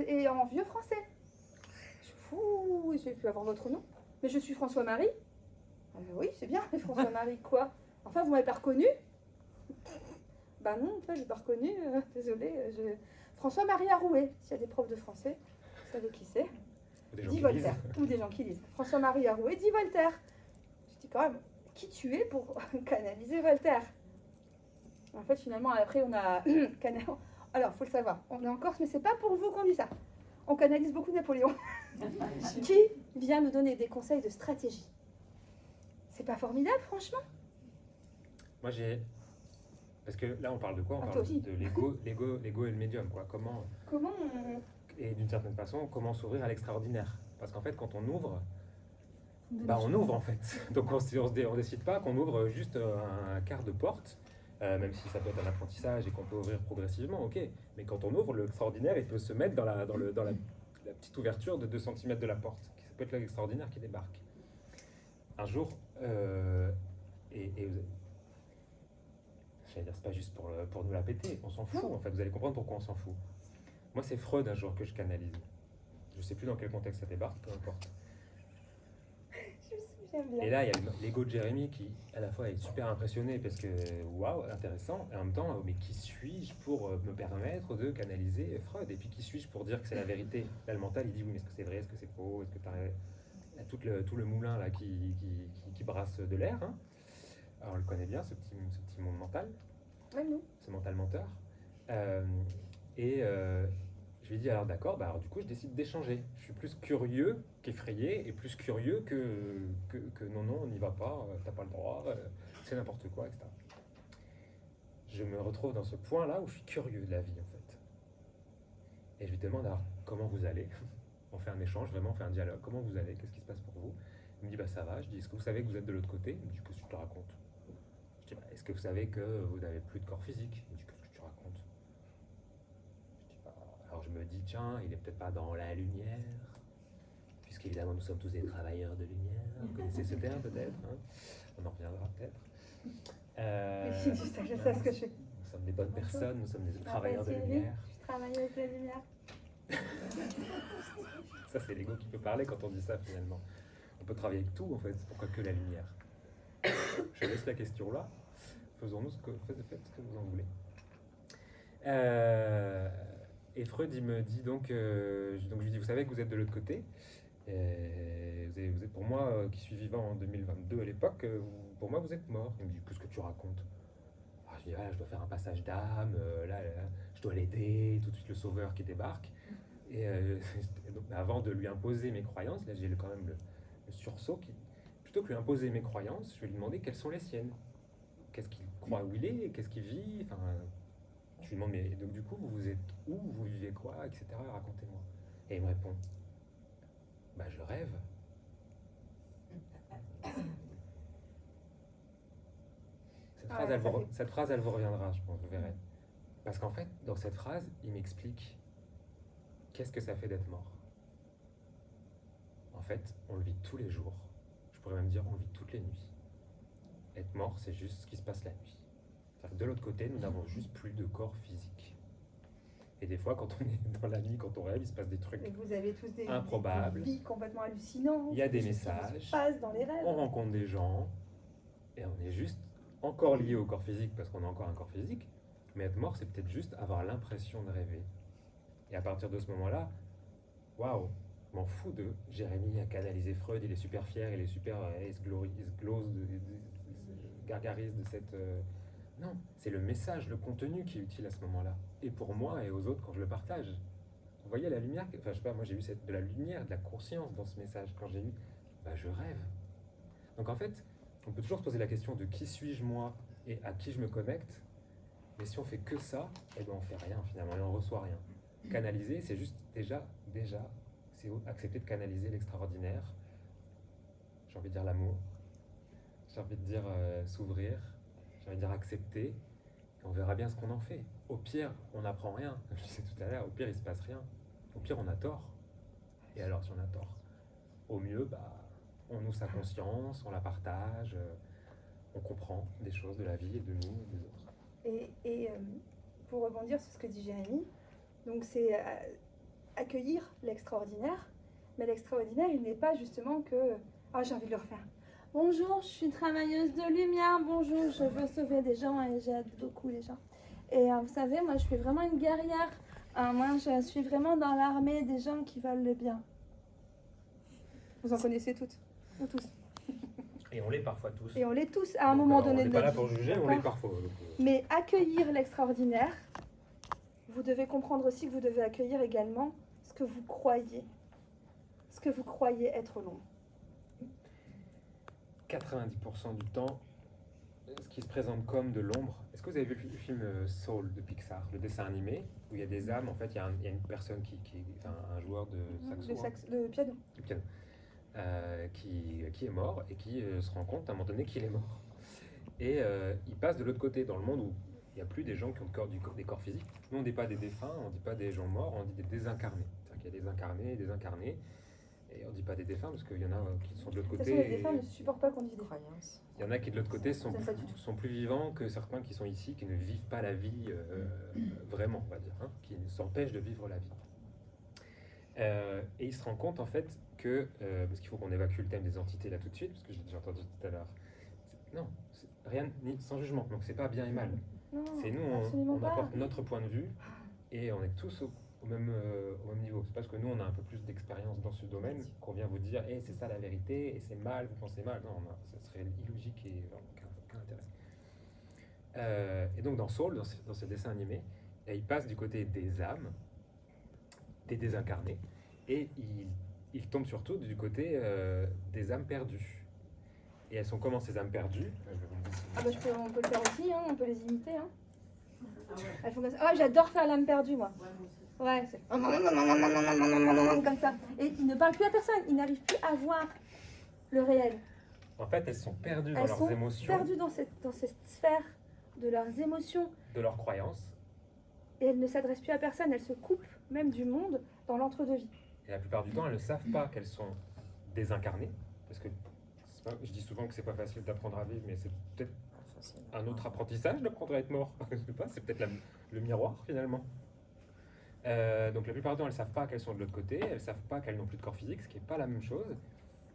et en vieux français. J'ai pu avoir votre nom. Mais je suis François-Marie. Oui, c'est bien, mais François-Marie quoi? Enfin, vous m'avez pas reconnu? Bah non, en fait, j'ai pas reconnu. Désolée. François-Marie Arouet. S'il y a des profs de français, vous savez qui c'est? Dit Voltaire. Ou des gens qui lisent. François-Marie Arouet dit Voltaire. Je dis quand même, qui tu es pour canaliser Voltaire? En fait, finalement, après, on a... Alors, faut le savoir, on est en Corse, mais c'est pas pour vous qu'on dit ça. On canalise beaucoup Napoléon. Qui vient nous donner des conseils de stratégie? C'est pas formidable, franchement? Moi, j'ai... Parce que là, on parle de quoi? On parle de l'ego et le médium, quoi. Comment Et d'une certaine façon, comment s'ouvrir à l'extraordinaire? Parce qu'en fait, quand on ouvre, on ouvre en fait. Donc on décide pas qu'on ouvre juste un quart de porte, même si ça peut être un apprentissage et qu'on peut ouvrir progressivement, ok. Mais quand on ouvre, l'extraordinaire, il peut se mettre dans la petite ouverture de 2 cm de la porte. Ça peut être l'extraordinaire qui débarque. Un jour, j'allais dire, c'est pas juste pour nous la péter, on s'en fout en fait, vous allez comprendre pourquoi on s'en fout. Moi, c'est Freud un jour que je canalise. Je sais plus dans quel contexte ça débarque, peu importe. Et là, il y a l'ego de Jérémy qui, à la fois, est super impressionné parce que, waouh, intéressant, et en même temps, mais qui suis-je pour me permettre de canaliser Freud? Et puis, qui suis-je pour dire que c'est la vérité? Là, le mental, il dit, oui, mais est-ce que c'est vrai, est-ce que c'est faux, est-ce que tu as tout le moulin là qui brasse de l'air, hein. Alors, on le connaît bien, ce petit monde mental, ce mental menteur. Je lui dis alors d'accord, alors du coup je décide d'échanger. Je suis plus curieux qu'effrayé et plus curieux que non, on n'y va pas, t'as pas le droit, c'est n'importe quoi, etc. Je me retrouve dans ce point-là où je suis curieux de la vie en fait. Et je lui demande alors comment vous allez? On fait un échange, vraiment on fait un dialogue, comment vous allez? Qu'est-ce qui se passe pour vous? Il me dit bah ça va, je dis est-ce que vous savez que vous êtes de l'autre côté? Il me dit qu'est-ce que tu te racontes? Je dis bah est-ce que vous savez que vous n'avez plus de corps physique? Il me dit qu'est-ce que tu racontes? Alors je me dis, tiens, il est peut-être pas dans la lumière, puisqu'évidemment nous sommes tous des travailleurs de lumière. Vous connaissez ce terme peut-être, hein? On en reviendra peut-être. Je sais ce que je fais. Nous sommes des bonnes personnes, nous sommes des travailleurs de lumière. Je suis travailleuse de lumière. Ça c'est l'ego qui peut parler quand on dit ça finalement. On peut travailler avec tout en fait, pourquoi que la lumière? Je laisse la question là, faites ce que vous en voulez. Et Freud, il me dit donc je lui dis, vous savez que vous êtes de l'autre côté. Vous êtes pour moi, qui suis vivant en 2022 à l'époque, pour moi, vous êtes mort. Il me dit, qu'est-ce que tu racontes? Je dis, je dois faire un passage d'âme, je dois l'aider, tout de suite le sauveur qui débarque. Et donc, avant de lui imposer mes croyances, là j'ai quand même le sursaut, plutôt que lui imposer mes croyances, je vais lui demander quelles sont les siennes. Qu'est-ce qu'il croit où il est, qu'est-ce qu'il vit, je lui demande, mais donc du coup, vous êtes où, vous vivez quoi, etc. Racontez-moi. Et il me répond, je rêve. Cette phrase, elle vous reviendra, je pense, vous verrez. Parce qu'en fait, dans cette phrase, il m'explique qu'est-ce que ça fait d'être mort. En fait, on le vit tous les jours. Je pourrais même dire, on le vit toutes les nuits. Être mort, c'est juste ce qui se passe la nuit. C'est-à-dire que de l'autre côté, nous n'avons juste plus de corps physique. Et des fois, quand on est dans la nuit, quand on rêve, il se passe des trucs improbables. Des vies complètement hallucinantes. Il y a des messages. Qui se passent dans les rêves. On rencontre des gens. Et on est juste encore lié au corps physique parce qu'on a encore un corps physique. Mais être mort, c'est peut-être juste avoir l'impression de rêver. Et à partir de ce moment-là, waouh, je m'en fous de Jérémy a canalisé Freud, il est super fier, il est super gargarise de cette... Non, c'est le message, le contenu qui est utile à ce moment-là. Et pour moi et aux autres quand je le partage. Vous voyez la lumière, enfin je sais pas, moi j'ai eu de la lumière, de la conscience dans ce message. Quand j'ai eu, je rêve. Donc en fait, on peut toujours se poser la question de qui suis-je moi et à qui je me connecte. Mais si on fait que ça, on fait rien finalement et on reçoit rien. Canaliser, c'est juste déjà, c'est accepter de canaliser l'extraordinaire. J'ai envie de dire l'amour. J'ai envie de dire s'ouvrir. J'ai envie de dire accepter. Et on verra bien ce qu'on en fait. Au pire, on n'apprend rien. Je disais tout à l'heure, au pire, il se passe rien. Au pire, on a tort. Et alors, si on a tort? Au mieux, on ouvre sa conscience, on la partage, on comprend des choses de la vie et de nous et des autres. Et pour rebondir sur ce que dit Jérémy, donc c'est accueillir l'extraordinaire. Mais l'extraordinaire, il n'est pas justement que « Ah, j'ai envie de le refaire. Bonjour, je suis travailleuse de lumière. Bonjour, je veux sauver des gens et j'aide beaucoup les gens. Et vous savez, moi, je suis vraiment une guerrière. Moi, je suis vraiment dans l'armée des gens qui veulent le bien. » Vous en connaissez toutes ou tous. Et on l'est parfois tous. Et on l'est tous à un Donc, moment alors, donné on n'est de pas là notre pour vie, juger, on d'accord l'est parfois. Donc, Mais accueillir l'extraordinaire, vous devez comprendre aussi que vous devez accueillir également ce que vous croyez. Ce que vous croyez être l'ombre. 90% du temps, ce qui se présente comme de l'ombre. Est-ce que vous avez vu le film Soul de Pixar, le dessin animé, où il y a des âmes, en fait, il y a une personne enfin, un joueur de saxo, Le piano. du piano, qui est mort et qui se rend compte à un moment donné qu'il est mort. Et il passe de l'autre côté, dans le monde où il n'y a plus des gens qui ont des corps physiques. Nous, on ne dit pas des défunts, on ne dit pas des gens morts, on dit des désincarnés. C'est-à-dire qu'il y a des incarnés et des incarnés. Et on ne dit pas des défunts parce qu'il y en a qui sont de l'autre De toute côté. façon, les défunts ne supportent pas qu'on dise des croyances. Il y en a qui de l'autre côté sont J'aime pas du tout. plus vivants que certains qui sont ici, qui ne vivent pas la vie vraiment, on va dire, hein, qui s'empêchent de vivre la vie. Et il se rend compte en fait que, parce qu'il faut qu'on évacue le thème des entités là tout de suite, parce que j'ai entendu tout à l'heure, non, rien, sans jugement, donc c'est pas bien et mal. Non, C'est nous, absolument on pas. apporte notre point de vue et on est tous au même niveau. C'est parce que nous, on a un peu plus d'expérience dans ce domaine qu'on vient vous dire hey, c'est ça la vérité, et c'est mal, vous pensez mal. Non, ça serait illogique et aucun intérêt. Et donc, dans Soul, dans ce dessin animé, il passe du côté des âmes, des désincarnés, et il tombe surtout du côté des âmes perdues. Et elles sont comment ces âmes perdues? Ah bah on peut le faire aussi, hein, on peut les imiter. Hein. Elles font comme ça. Ah, j'adore faire l'âme perdue, moi. Ouais, c'est comme ça. Et ils ne parlent plus à personne, ils n'arrivent plus à voir le réel. En fait, elles sont perdues dans Elles leurs sont émotions, perdues dans cette sphère de leurs émotions. de leurs croyances. Et elles ne s'adressent plus à personne, elles se coupent même du monde dans l'entre-deux-vie. Et la plupart du temps, elles ne savent pas qu'elles sont désincarnées. Parce que je dis souvent que c'est pas facile d'apprendre à vivre, mais c'est peut-être un autre apprentissage d'apprendre à être mort. Je sais pas, c'est peut-être le miroir finalement. Donc la plupart du temps, elles ne savent pas qu'elles sont de l'autre côté, elles ne savent pas qu'elles n'ont plus de corps physique, ce qui n'est pas la même chose.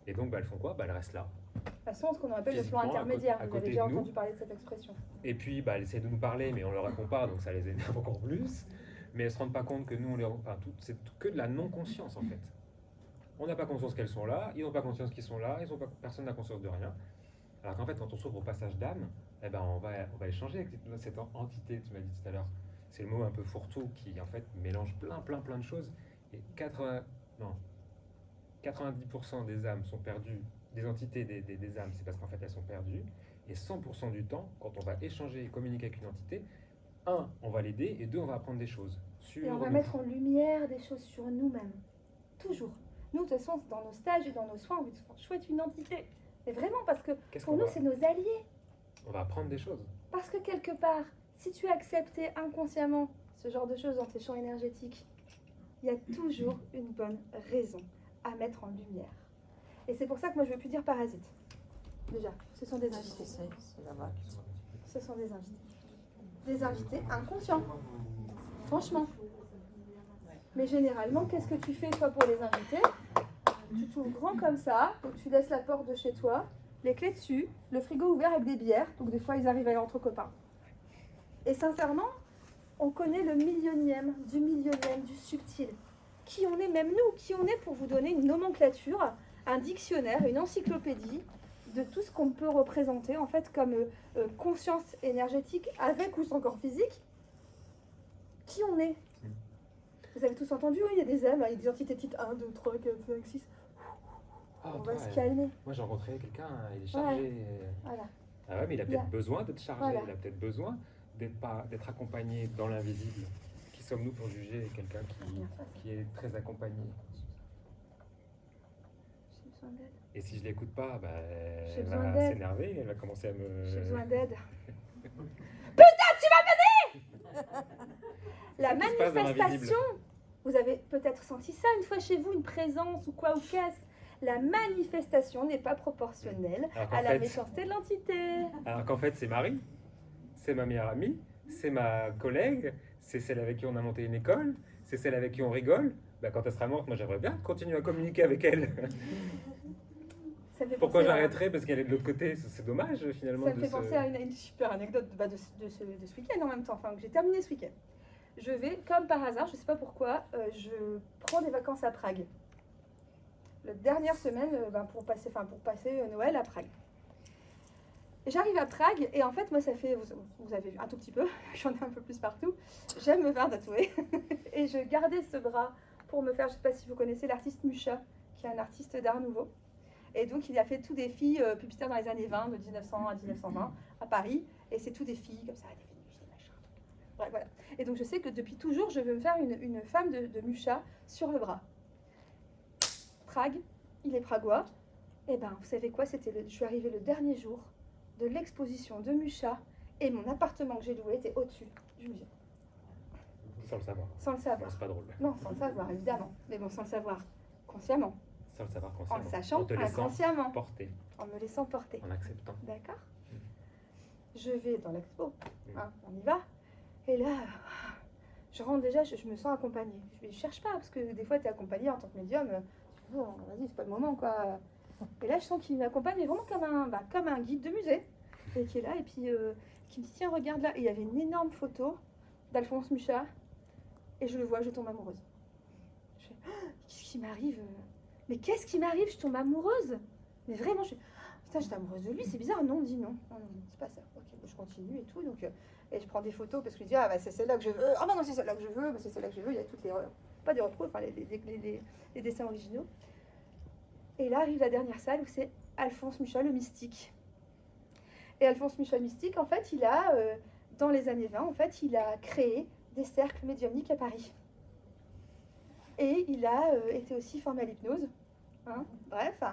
Et donc elles font quoi? Elles restent là. De toute façon, ce qu'on appelle le plan Physiquement, intermédiaire, à vous côté avez déjà de nous. entendu parler de cette expression. Et puis elles essaient de nous parler, mais on leur répond pas, donc ça les énerve encore plus. Mais elles ne se rendent pas compte que nous, c'est que de la non-conscience en fait. On n'a pas conscience qu'elles sont là, ils n'ont pas conscience qu'ils sont là, personne n'a conscience de rien. Alors qu'en fait, quand on s'ouvre au passage d'âme, eh ben, on va échanger avec cette entité, tu m'as dit tout à l'heure. C'est le mot un peu fourre-tout qui en fait mélange plein de choses. Et 90% des âmes sont perdues, des entités des âmes, c'est parce qu'en fait elles sont perdues. Et 100% du temps, quand on va échanger et communiquer avec une entité, on va l'aider, et 2, on va apprendre des choses. Et on va mettre en lumière des choses sur nous-mêmes. Toujours. Nous, de toute façon, dans nos stages et dans nos soins, on veut chouette une entité. Mais vraiment, parce que pour nous, c'est nos alliés. On va apprendre des choses. Parce que quelque part, si tu as accepté inconsciemment ce genre de choses dans tes champs énergétiques, il y a toujours une bonne raison à mettre en lumière. Et c'est pour ça que moi, je ne veux plus dire parasite. Déjà, ce sont des invités. Ce sont des invités. Des invités inconscients. Franchement. Mais généralement, qu'est-ce que tu fais toi pour les invités? Tu t'ouvres grand comme ça, donc tu laisses la porte de chez toi, les clés dessus, le frigo ouvert avec des bières, donc des fois ils arrivent à aller entre copains. Et sincèrement, on connaît le millionième, du subtil. Qui on est, même nous, qui on est pour vous donner une nomenclature, un dictionnaire, une encyclopédie de tout ce qu'on peut représenter en fait comme conscience énergétique avec ou sans corps physique. Qui on est? Vous avez tous entendu, oui, il y a des âmes, il y a des entités type 1, 2, 3, 4, 5, 6. On va se calmer. Moi j'ai rencontré quelqu'un, il est chargé. Ouais. Voilà. Ah ouais, mais il a peut-être besoin d'être chargé, Voilà. il a peut-être besoin d'être accompagné dans l'invisible. Qui sommes-nous pour juger quelqu'un qui est très accompagné? J'ai besoin d'aide. Et si je l'écoute pas, bah, J'ai elle besoin va d'aide. s'énerver, elle va commencer à me... J'ai besoin d'aide. Putain, tu vas m'aider! La qui se passe dans manifestation, vous avez peut-être senti ça une fois chez vous, une présence ou quoi ou qu'est-ce. La manifestation n'est pas proportionnelle à la méchanceté de l'entité. Alors qu'en fait, c'est Marie, c'est ma meilleure amie, c'est ma collègue, c'est celle avec qui on a monté une école, c'est celle avec qui on rigole. Bah, quand elle sera morte, moi j'aimerais bien continuer à communiquer avec elle. Ça me fait Pourquoi penser à- j'arrêterais parce qu'elle est de l'autre côté? C'est dommage finalement. Ça me de fait se- penser à une super anecdote de ce week-end en même temps, enfin que j'ai terminé ce week-end. Je vais, comme par hasard, je ne sais pas pourquoi, je prends des vacances à Prague. La dernière semaine pour passer Noël à Prague. Et j'arrive à Prague et en fait moi ça fait, vous avez vu un tout petit peu, j'en ai un peu plus partout, j'aime me faire tatouer. Et je gardais ce bras pour me faire, je ne sais pas si vous connaissez l'artiste Mucha, qui est un artiste d'art nouveau. Et donc il a fait tout des filles publicitaires dans les années 20, de 1900 à 1920, à Paris. Et c'est tout des filles comme ça, des Vénus, des machins. Bref, voilà. Et donc je sais que depuis toujours, je veux me faire une femme de Mucha sur le bras. Prague, il est pragois. Et ben, vous savez quoi, je suis arrivée le dernier jour de l'exposition de Mucha et mon appartement que j'ai loué était au-dessus du musée. Sans le savoir. Sans le savoir. Non, c'est pas drôle. Non, sans le savoir, évidemment. Mais bon, sans le savoir consciemment. Sans le savoir En consciemment. le sachant En te laissant inconsciemment. porter. En me laissant porter. En acceptant. D'accord. Je vais dans l'expo, hein, on y va. Et là, je rentre déjà, je me sens accompagnée. Je ne cherche pas, parce que des fois, tu es accompagnée en tant que médium. Oh, vas-y, c'est pas le moment, quoi. Et là, je sens qu'il m'accompagne, mais vraiment comme un guide de musée. Et qui est là, et puis qui me dit, tiens, regarde là. Et il y avait une énorme photo d'Alphonse Mucha. Et je le vois, je tombe amoureuse. Je fais, oh, qu'est-ce qui m'arrive? Mais qu'est-ce qui m'arrive? Je tombe amoureuse. Mais vraiment, je fais, putain, j'étais amoureuse de lui, c'est bizarre. Non, dis non. Non, non, c'est pas ça. Ok, je continue et tout. Donc, et je prends des photos parce que je dis, ah, bah, c'est celle-là que je veux. Ah, non, c'est celle-là que je veux. Bah, c'est celle-là que je veux. Il y a toutes les. Pas des retrouves, enfin, les dessins originaux. Et là arrive la dernière salle où c'est Alphonse Mucha, le mystique. Et Alphonse Mucha, le mystique, en fait, il a, dans les années 20, en fait, il a créé des cercles médiumniques à Paris. Et il a été aussi formé à l'hypnose. Hein, bref.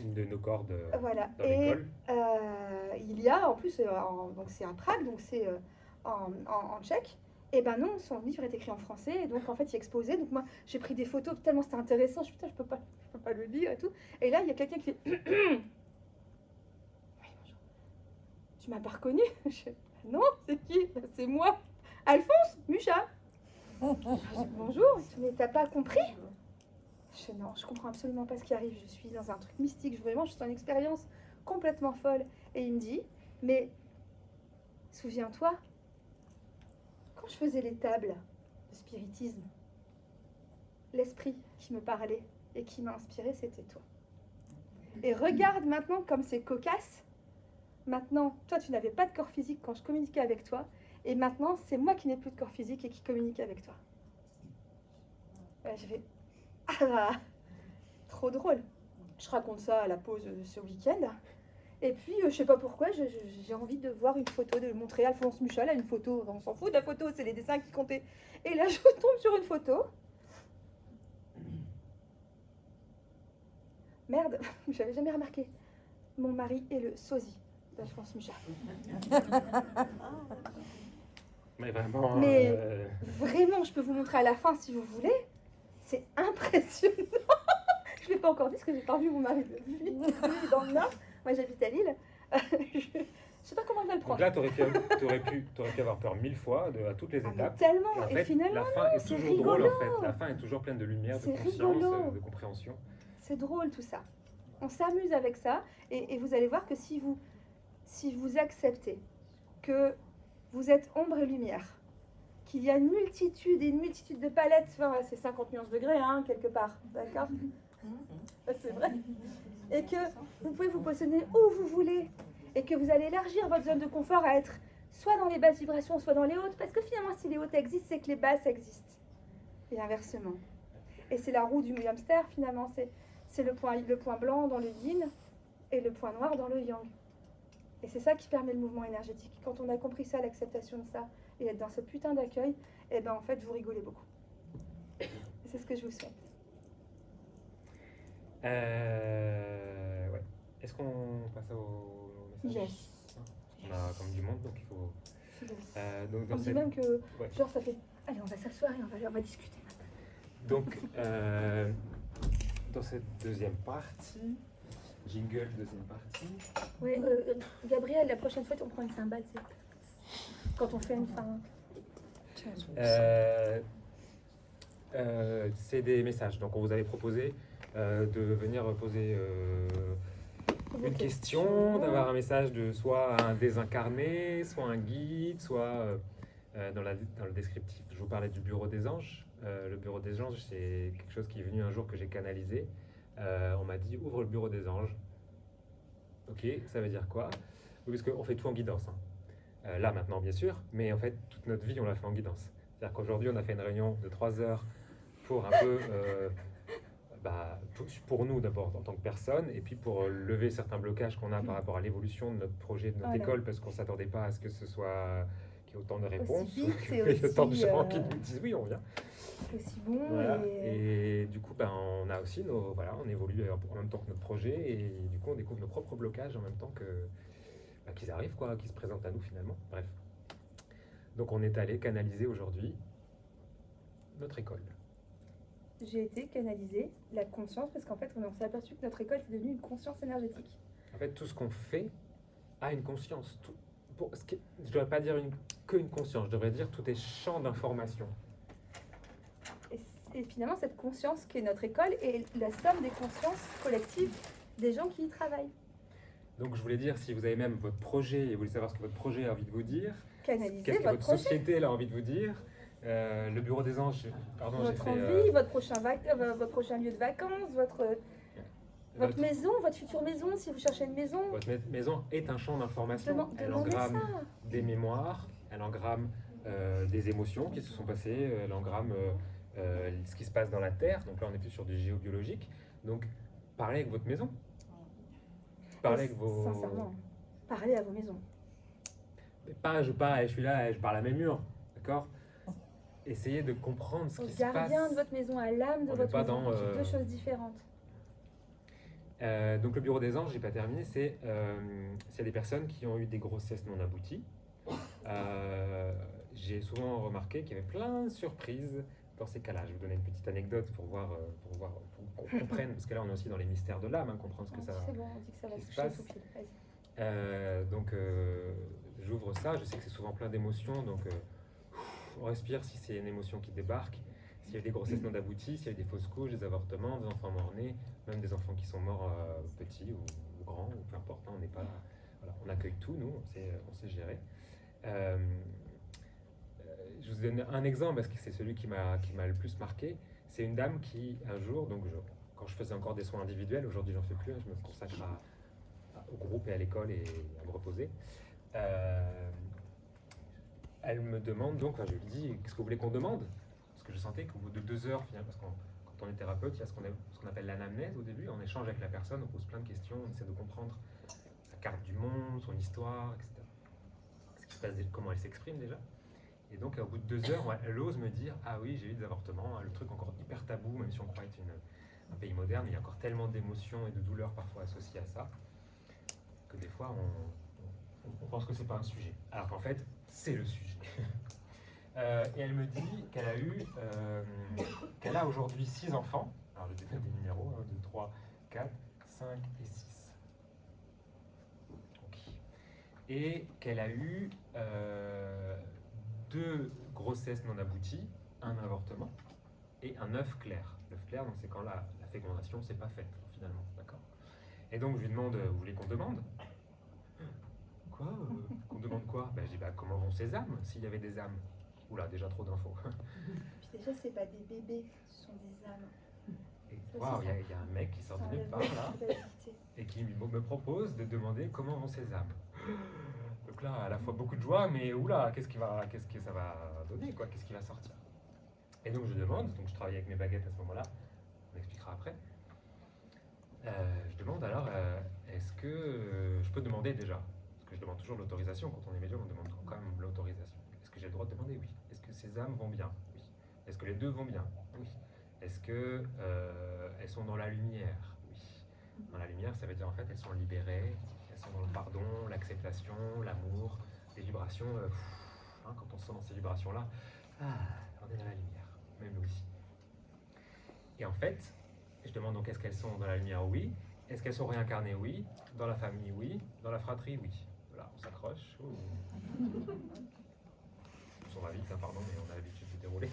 Une de nos cordes voilà. dans l'école. Il y a, en plus, donc c'est à Prague, donc c'est en tchèque. Et ben non, son livre est écrit en français, et donc en fait il est exposé. Donc moi j'ai pris des photos tellement c'était intéressant, je putain je peux pas le lire et tout. Et là il y a quelqu'un qui fait oui, bonjour. Tu m'as pas reconnu? Non, c'est qui? C'est moi, Alphonse Mucha. Bonjour, mais t'as pas compris? Non, je comprends absolument pas ce qui arrive. Je suis dans un truc mystique, vraiment je suis dans une expérience complètement folle. Et il me dit, mais souviens-toi, quand je faisais les tables de spiritisme, l'esprit qui me parlait et qui m'a inspiré, c'était toi. Et regarde maintenant comme c'est cocasse. Maintenant, toi, tu n'avais pas de corps physique quand je communiquais avec toi. Et maintenant, c'est moi qui n'ai plus de corps physique et qui communique avec toi. Je vais... Ah bah, trop drôle. Je raconte ça à la pause ce week-end. Et puis, je sais pas pourquoi, j'ai envie de voir une photo, de montrer Alphonse Mucha, là, une photo. On s'en fout de la photo, c'est les dessins qui comptaient. Et là, je tombe sur une photo. Merde, j'avais jamais remarqué. Mon mari est le sosie d'Alphonse Mucha. Mais vraiment. Mais vraiment, je peux vous montrer à la fin si vous voulez. C'est impressionnant. Je ne l'ai pas encore dit parce que j'ai pas vu mon mari depuis. Il est dans le Nord. Moi, j'habite à Lille. Je ne sais pas comment il va le Donc prendre. là, t'aurais pu avoir peur 1000 fois à toutes les Ah, mais étapes. tellement. En Et fait, finalement, la fin est c'est toujours drôle rigolo. en fait. La fin est toujours pleine de lumière, de C'est conscience, rigolo. de compréhension. C'est drôle tout ça. On s'amuse avec ça. Et vous allez voir que si vous acceptez que vous êtes ombre et lumière, qu'il y a une multitude de palettes, enfin, c'est 50 nuances degrés, hein, quelque part, d'accord? C'est vrai. Et que vous pouvez vous positionner où vous voulez, et que vous allez élargir votre zone de confort à être soit dans les basses vibrations, soit dans les hautes, parce que finalement, si les hautes existent, c'est que les basses existent. Et inversement. Et c'est la roue du hamster, finalement, c'est le point blanc dans le yin, et le point noir dans le yang. Et c'est ça qui permet le mouvement énergétique. Quand on a compris ça, l'acceptation de ça, et être dans ce putain d'accueil, et ben en fait, vous rigolez beaucoup. Et c'est ce que je vous souhaite. Ouais. Est-ce qu'on passe au message? Yes. On a comme du monde, donc il faut. Donc On dit même que, ouais. genre, ça fait... Allez, on va s'asseoir et on va discuter. Donc, dans cette deuxième partie, jingle, deuxième partie. Oui, Gabriel, la prochaine fois, on prend une cymbale, c'est quand on fait une fin. C'est des messages. Donc on vous avait proposé de venir poser Vos une question, questions. d'avoir un message de soit un désincarné, soit un guide, soit dans le descriptif. Je vous parlais du bureau des anges. Le bureau des anges, c'est quelque chose qui est venu un jour que j'ai canalisé. On m'a dit ouvre le bureau des anges. Ok, ça veut dire quoi? Oui, parce qu'on fait tout en guidance, hein. Là maintenant bien sûr, mais en fait toute notre vie on l'a fait en guidance. C'est-à-dire qu'aujourd'hui on a fait une réunion de 3 heures pour un peu, pour nous d'abord en tant que personne, et puis pour lever certains blocages qu'on a par rapport à l'évolution de notre projet, de notre Voilà. école, parce qu'on ne s'attendait pas à ce que ce soit qu'il y ait autant de réponses, vite qu'il et y ait autant de aussi, gens qui nous disent oui on vient. aussi bon. Voilà. Et du coup on a aussi on évolue en même temps que notre projet, et du coup on découvre nos propres blocages en même temps que qu'ils arrivent, quoi, qu'ils se présentent à nous finalement. Bref. Donc on est allé canaliser aujourd'hui notre école. J'ai été canaliser la conscience parce qu'en fait on s'est aperçu que notre école est devenue une conscience énergétique. En fait, tout ce qu'on fait a une conscience. Je ne devrais pas dire qu'une conscience, je devrais dire tout est champ d'information. Et finalement cette conscience qui est notre école est la somme des consciences collectives des gens qui y travaillent. Donc je voulais dire, si vous avez même votre projet et vous voulez savoir ce que votre projet a envie de vous dire, Canaliser qu'est-ce que votre votre projet, société a envie de vous dire, le bureau des anges, pardon, j'ai votre fait... envie, votre prochain lieu de vacances, votre maison, votre future maison, si vous cherchez une maison. Votre maison est un champ d'information. Elle Demandez engramme ça. des mémoires, elle engramme des émotions qui se sont passées, elle engramme ce qui se passe dans la Terre. Donc là, on est plus sur du géobiologique. Donc, parlez avec votre maison. Parlez avec vos... Sincèrement, parlez à vos maisons. Mais pas, je suis là, je parle à mes murs, d'accord? Essayez de comprendre ce Au qui se passe. gardien de votre maison, à l'âme de On n'est votre pas maison, dans, c'est deux choses différentes. Donc le bureau des anges, j'ai pas terminé, c'est s'il y a des personnes qui ont eu des grossesses non abouties. J'ai souvent remarqué qu'il y avait plein de surprises dans ces cas-là. Je vais vous donner une petite anecdote pour qu'on comprenne, parce que là on est aussi dans les mystères de l'âme, hein, comprendre ce que ça C'est bon, on dit que ça va qui se toucher passe. sous pied. Vas-y. Donc j'ouvre ça, je sais que c'est souvent plein d'émotions, donc on respire si c'est une émotion qui débarque. S'il y a eu des grossesses non abouties, s'il y a eu des fausses couches, des avortements, des enfants morts-nés, même des enfants qui sont morts petits ou grands, ou peu importe, hein, on n'est pas... Voilà, on accueille tout, nous, on sait gérer. Je vous donne un exemple, parce que c'est celui qui m'a le plus marqué. C'est une dame qui, un jour, donc quand je faisais encore des soins individuels, aujourd'hui j'en fais plus, hein, je me consacre au groupe et à l'école et à me reposer. Elle me demande donc, je lui dis, qu'est-ce que vous voulez qu'on demande? Parce que je sentais qu'au bout de 2 heures, finalement, parce que quand on est thérapeute, il y a ce qu'on appelle l'anamnèse au début. On échange avec la personne, on pose plein de questions, on essaie de comprendre sa carte du monde, son histoire, etc. Ce qui se passe, comment elle s'exprime déjà. Et donc, au bout de 2 heures, elle ose me dire, ah oui, j'ai eu des avortements, le truc encore hyper tabou, même si on croit être un pays moderne, il y a encore tellement d'émotions et de douleurs parfois associées à ça, que des fois, on pense que c'est pas un sujet. Alors qu'en fait, c'est le sujet. Et elle me dit qu'elle a aujourd'hui 6 enfants. Alors je donne des numéros, 1, 2, 3, 4, 5 et 6. Okay. Et qu'elle a eu 2 grossesses non abouties, un avortement et un œuf clair. L'œuf clair, donc c'est quand la fécondation s'est pas faite finalement, d'accord. Et donc je lui demande, vous voulez qu'on demande? Quoi qu'on demande quoi? Je dis, comment vont ces âmes, s'il y avait des âmes? Oula, déjà trop d'infos. Puis déjà, c'est pas des bébés, ce sont des âmes. Waouh, il y a un mec qui sort de nulle part là et qui me propose de demander comment vont ces âmes. Donc là, à la fois beaucoup de joie, mais oula, qu'est-ce que ça va donner, quoi? Qu'est-ce qui va sortir? Et donc je demande, donc je travaille avec mes baguettes à ce moment-là, on expliquera après. Je demande alors, est-ce que je peux demander déjà? Parce que je demande toujours l'autorisation, quand on est médium, on demande quand même l'autorisation. Est-ce que j'ai le droit de demander? Oui. Est-ce que ces âmes vont bien? Oui. Est-ce que les 2 vont bien? Oui. Est-ce que elles sont dans la lumière? Oui. Dans la lumière, ça veut dire en fait elles sont libérées, elles sont dans le pardon, l'acceptation, l'amour, les vibrations. Quand on se sent dans ces vibrations-là, on est dans la lumière, même nous ici. Et en fait, je demande donc est-ce qu'elles sont dans la lumière? Oui. Est-ce qu'elles sont réincarnées? Oui. Dans la famille? Oui. Dans la fratrie? Oui. Voilà, on s'accroche. On va vite, pardon, mais on a l'habitude de dérouler.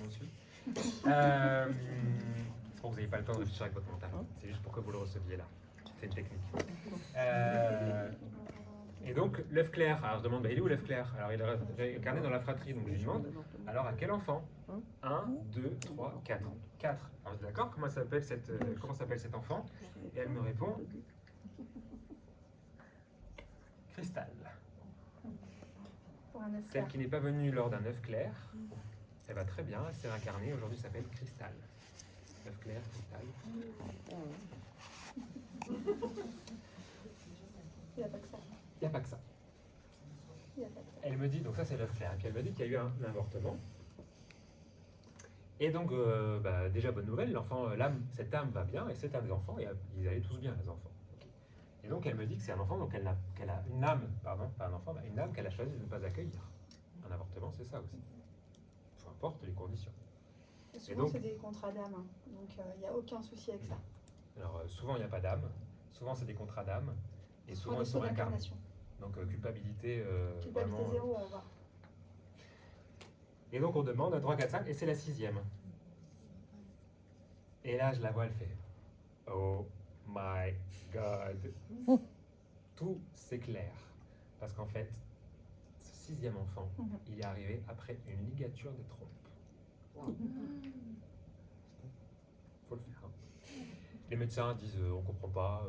On suit. C'est pour que vous n'ayez pas le temps de réfléchir avec votre mental. C'est juste pour que vous le receviez là. C'est une technique. Et donc, l'œuf clair. Alors je demande, il est où l'œuf clair? Alors il est incarné dans la fratrie, donc je lui demande, alors à quel enfant? 1, 2, 3, 4. 4. Alors vous êtes d'accord? Comment s'appelle cet enfant? Et elle me répond, Cristal. Pour un œuf Celle clair. qui n'est pas venue lors d'un œuf clair, elle va très bien, elle s'est incarnée, aujourd'hui elle s'appelle Cristal. Œuf clair, Cristal. Il n'y a pas que ça. Il n'y a pas que ça. Il n'y a pas que ça. Elle me dit, donc ça c'est l'œuf clair, et puis elle me dit qu'il y a eu un avortement. Et donc, déjà bonne nouvelle, l'enfant, cette âme va bien, et c'est un des enfants, et ils allaient tous bien les enfants. Okay. Et donc elle me dit que c'est un enfant, donc elle a une âme, pardon, pas un enfant, mais une âme qu'elle a choisi de ne pas accueillir. Un avortement, c'est ça aussi. Peu importe les conditions. Et souvent, donc, c'est des contrats d'âme, hein. Donc il n'y a aucun souci avec ça. Alors souvent il n'y a pas d'âme, souvent c'est des contrats d'âme, et souvent ils sont incarnés. d'incarnation. Donc culpabilité, Culpabilité vraiment. 0, on va. Et donc on demande 1, 3, 4, 5, et c'est la 6e. Et là je la vois, elle fait Oh my God. Tout s'éclaire. Parce qu'en fait, ce 6e enfant, il est arrivé après une ligature des trompes. Faut le faire. Hein. Les médecins disent on comprend pas,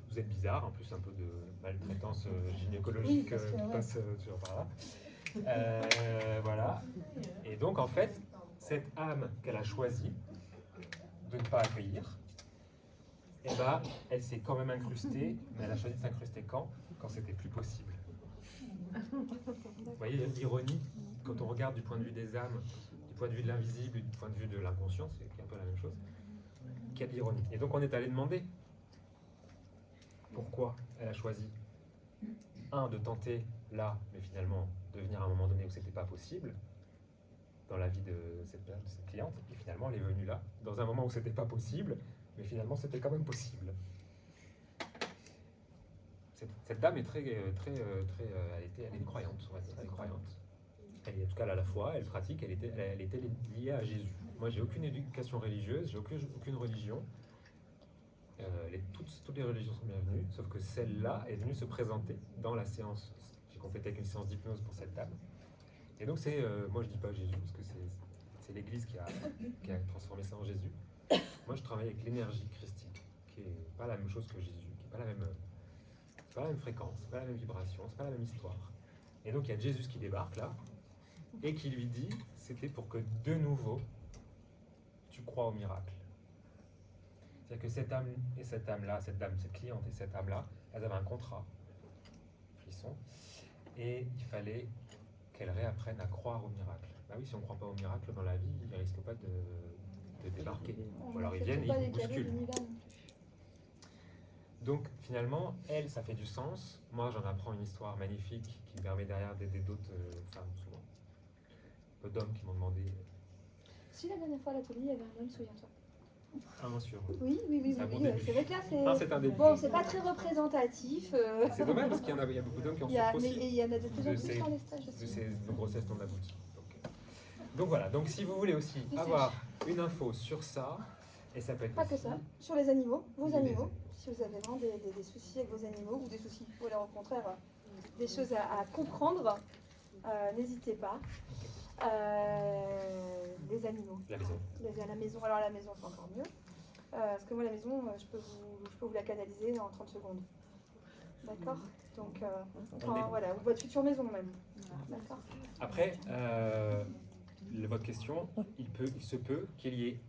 vous êtes bizarre, en plus un peu de maltraitance gynécologique qui passe toujours par là. Voilà. Et donc en fait, cette âme qu'elle a choisie de ne pas accueillir, eh ben, elle s'est quand même incrustée, mais elle a choisi de s'incruster quand c'était plus possible. Vous voyez l'ironie, quand on regarde du point de vue des âmes, du point de vue de l'invisible, du point de vue de l'inconscient, c'est un peu la même chose. Quelle ironie. Et donc on est allé demander pourquoi elle a choisi, de tenter là, mais finalement de venir à un moment donné où c'était pas possible, dans la vie de cette cliente, et finalement elle est venue là, dans un moment où c'était pas possible, mais finalement c'était quand même possible. Cette dame est elle est croyante, on va dire, elle est croyante. Elle est, en tout cas, elle a la foi, elle pratique, elle était liée à Jésus. Moi, j'ai aucune éducation religieuse, j'ai aucune religion. Toutes les religions sont bienvenues, sauf que celle-là est venue se présenter dans la séance. J'ai complété avec une séance d'hypnose pour cette dame. Et donc, moi, je dis pas Jésus, parce que c'est l'Église qui a transformé ça en Jésus. Moi, je travaille avec l'énergie christique, qui n'est pas la même chose que Jésus, qui n'est pas la même fréquence, c'est pas la même vibration, c'est pas la même histoire. Et donc, il y a Jésus qui débarque là, et qui lui dit, c'était pour que de nouveau, tu crois au miracle. C'est-à-dire que cette âme et cette âme-là, cette cliente et cette âme-là, elles avaient un contrat, frisson, et il fallait qu'elles réapprennent à croire au miracle. Bah oui, si on ne croit pas au miracle dans la vie, ils ne risquent pas de débarquer. Ou alors ils viennent et ils bousculent. Donc finalement, elle, ça fait du sens. Moi, j'en apprends une histoire magnifique qui me permet derrière d'aider d'autres femmes, souvent. Peu d'hommes qui m'ont demandé. Si la dernière fois à l'atelier, il y avait un homme, souviens-toi. Ah, bien sûr. Oui. C'est vrai que là, c'est un début. Bon, c'est pas très représentatif. C'est dommage parce qu'il y a beaucoup d'hommes qui en souffrent aussi. Mais il y en a de plus en plus dans les stages aussi. De ces grossesses non abouties. Donc voilà, donc si vous voulez aussi avoir une info sur ça, et ça peut être pas aussi, que ça, sur les animaux, vos animaux, si vous avez vraiment des soucis avec vos animaux, ou des soucis, ou alors au contraire, des choses à comprendre, n'hésitez pas. Les animaux. La maison. À la maison, alors à la maison c'est encore mieux. Parce que moi la maison, je peux vous la canaliser en 30 secondes. D'accord? Donc, voilà, ou votre future maison même. D'accord? Après, votre question, il se peut qu'il y ait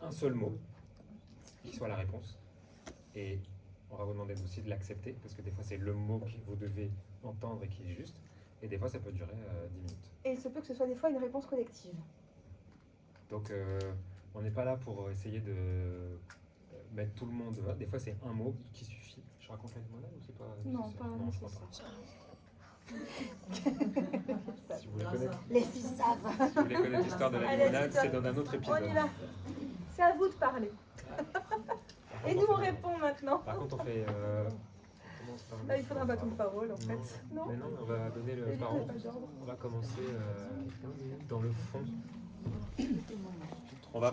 un seul mot qui soit la réponse. Et on va vous demander aussi de l'accepter, parce que des fois c'est le mot que vous devez entendre et qui est juste. Et des fois ça peut durer 10 minutes. Et il se peut que ce soit des fois une réponse collective. Donc on n'est pas là pour essayer de mettre tout le monde. Des fois c'est un mot qui suffit. Je raconte la limonade ou c'est pas Non, pas nécessaire. Si vous voulez connaître, les filles savent. si vous voulez connaître l'histoire de la limonade, c'est dans un autre épisode. On y va. C'est à vous de parler. Et nous on répond maintenant. Par contre on fait... il faudra un bâton de parole en fait. Non, mais non, on va donner le parole. On va commencer dans le fond. On va